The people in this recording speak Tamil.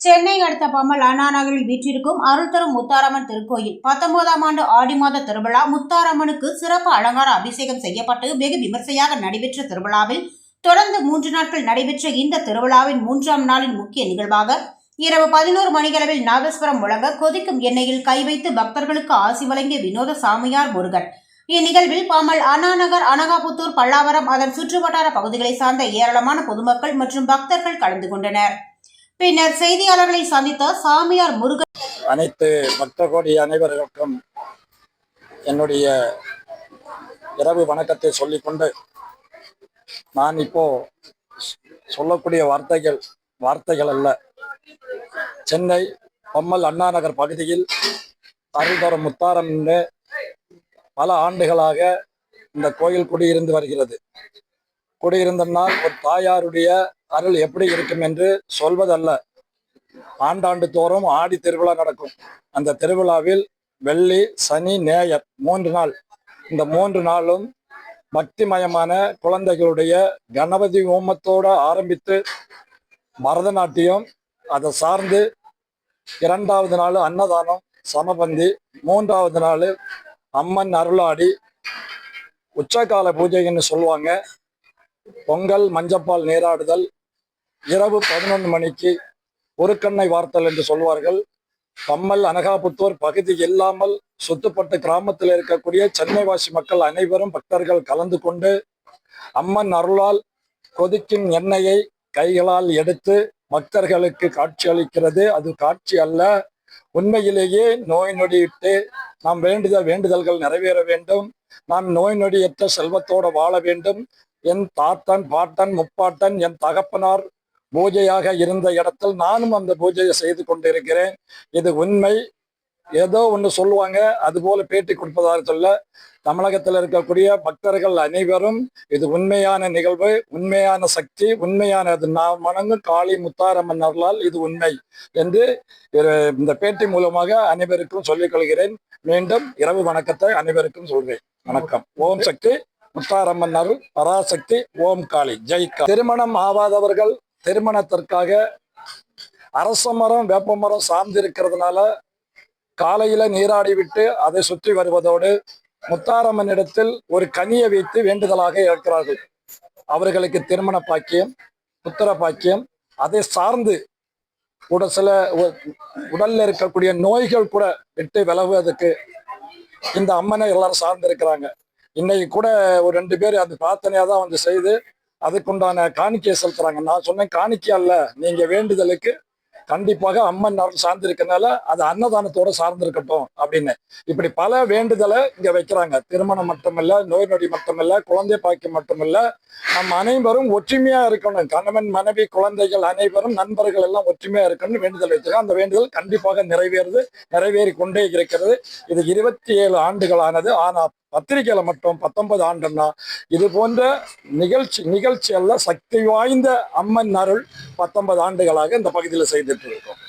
சென்னை அடுத்த பம்மல் அண்ணா நகரில் வீற்றிருக்கும் அருள் தரும் முத்தாரம்மன் திருக்கோயில் 19ஆம் ஆண்டு ஆடி மாத திருவிழா. முத்தாரம்மனுக்கு சிறப்பு அலங்கார அபிஷேகம் செய்யப்பட்டு வெகு விமர்சையாக நடைபெற்ற திருவிழாவில் தொடர்ந்து 3 நாட்கள் நடைபெற்ற இந்த திருவிழாவின் 3ஆம் நாளின் முக்கிய நிகழ்வாக இரவு 11 மணியளவில் நாதஸ்வரம் முழங்க கொதிக்கும் எண்ணெயில் கை வைத்து பக்தர்களுக்கு ஆசி வழங்கிய வினோத சாமியார் முருகன். இந்நிகழ்வில் பம்மல் அண்ணா நகர், அனகாபுத்தூர், பல்லாவரம், அதன் சுற்றுவட்டார பகுதிகளை சார்ந்த ஏராளமான பொதுமக்கள் மற்றும் பக்தர்கள் கலந்து கொண்டனர். பின்னர் செய்தியாளர்களை சந்தித்த சாமியார் முருகன், அனைத்து பக்த கோடி அனைவருக்கும் என்னுடைய இரவு வணக்கத்தை சொல்லிக்கொண்டு, நான் இப்போ சொல்லக்கூடிய வார்த்தைகள் அல்ல. சென்னை பம்மல் அண்ணா நகர் பகுதியில் அருள் தரும் முத்தாரம் என்று பல ஆண்டுகளாக இந்த கோயில் குடியிருந்து வருகிறது. குடியிருந்தனால் ஒரு தாயாருடைய அருள் எப்படி இருக்கும் என்று சொல்வதல்ல. ஆண்டாண்டு தோறும் ஆடி திருவிழா நடக்கும். அந்த திருவிழாவில் வெள்ளி, சனி, ஞாயிறு 3 நாள், இந்த 3 நாளும் பக்திமயமான குழந்தைகளுடைய கணபதி ஹோமத்தோட ஆரம்பித்து பரதநாட்டியம், அதை சார்ந்து 2வது நாள் அன்னதானம், சமபந்தி, 3வது நாள் அம்மன் அருளாடி, உச்சகால பூஜைன்னு சொல்லுவாங்க. பொங்கல், மஞ்சப்பால் நீராடுதல், இரவு 11 மணிக்கு ஒரு கண்ணை வார்த்தல் என்று சொல்வார்கள். பம்மல் அனகாபுத்தூர் பகுதி இல்லாமல் சுத்துப்பட்டு கிராமத்தில் இருக்கக்கூடிய சென்னைவாசி மக்கள் அனைவரும் பக்தர்கள் கலந்து கொண்டு அம்மன் அருளால் கொதிக்கும் எண்ணெயை கைகளால் எடுத்து பக்தர்களுக்கு காட்சி அளிக்கிறது. அது காட்சி அல்ல, உண்மையிலேயே நோய் நொடியிட்டு நாம் வேண்டுதல்கள் நிறைவேற வேண்டும். நாம் நோய் நொடியற்ற செல்வத்தோடு வாழ வேண்டும். என் தாத்தன், பாட்டன், முப்பாட்டன், என் தகப்பனார் பூஜையாக இருந்த இடத்தில் நானும் அந்த பூஜையை செய்து கொண்டிருக்கிறேன். இது உண்மை. ஏதோ ஒன்று சொல்லுவாங்க, அதுபோல பேட்டி கொடுப்பதாக சொல்ல, தமிழகத்தில் இருக்கக்கூடிய பக்தர்கள் அனைவரும் இது உண்மையான நிகழ்வு, உண்மையான சக்தி, உண்மையானது. நான் வணங்கும் காளி முத்தாரம்மன் அருளால் இது உண்மை என்று இந்த பேட்டி மூலமாக அனைவருக்கும் சொல்லிக் கொள்கிறேன். மீண்டும் இரவு வணக்கத்தை அனைவருக்கும் சொல்கிறேன். வணக்கம். ஓம் சக்தி, முத்தாரம்மன் அருள், பராசக்தி, ஓம் காளி, ஜெய் காளி. திருமணம் ஆகாதவர்கள் திருமணத்திற்காக அரச மரம், வேப்ப மரம் சார்ந்து இருக்கிறதுனால காலையில நீராடி விட்டு அதை சுற்றி வருவதோடு முத்தாரம்மன் இடத்தில் ஒரு கனியை வைத்து வேண்டுதலாக இருக்கிறார்கள். அவர்களுக்கு திருமண பாக்கியம், புத்திர பாக்கியம், அதை சார்ந்து கூட சில உடல்ல இருக்கக்கூடிய நோய்கள் கூட விட்டு விலகுவதற்கு இந்த அம்மனை எல்லாரும் சார்ந்து இருக்கிறாங்க. இன்னைக்கு கூட ஒரு 2 பேர் அந்த பிரார்த்தனையா தான் வந்து செய்து அதுக்குண்டான காணிக்கையை செலுத்துறாங்க. நான் சொன்னேன், காணிக்கை அல்ல, நீங்க வேண்டுதலுக்கு கண்டிப்பாக அம்மன் அருள் சார்ந்து இருக்கனால அது அன்னதானத்தோட சார்ந்து இருக்கட்டும் அப்படின்னு இப்படி பல வேண்டுதலை இங்க வைக்கிறாங்க. திருமணம் மட்டுமல்ல, நோய் நொடி மட்டுமல்ல, குழந்தை பாக்கியம் மட்டுமல்ல, நம்ம அனைவரும் ஒற்றுமையா இருக்கணும். கணவன், மனைவி, குழந்தைகள் அனைவரும், நண்பர்கள் எல்லாம் ஒற்றுமையா இருக்கணும்னு வேண்டுதல் வச்சிருக்காங்க. அந்த வேண்டுதல் கண்டிப்பாக நிறைவேறி கொண்டே இருக்கிறது. இது 27 ஆண்டுகளானது. ஆனா பத்திரிகையில மட்டும் 19 ஆண்டுன்னா இது போன்ற நிகழ்ச்சி எல்லாம் சக்தி வாய்ந்த அம்மன் அருள் 19 ஆண்டுகளாக இந்த பகுதியில் செய்துட்டு இருக்கோம்.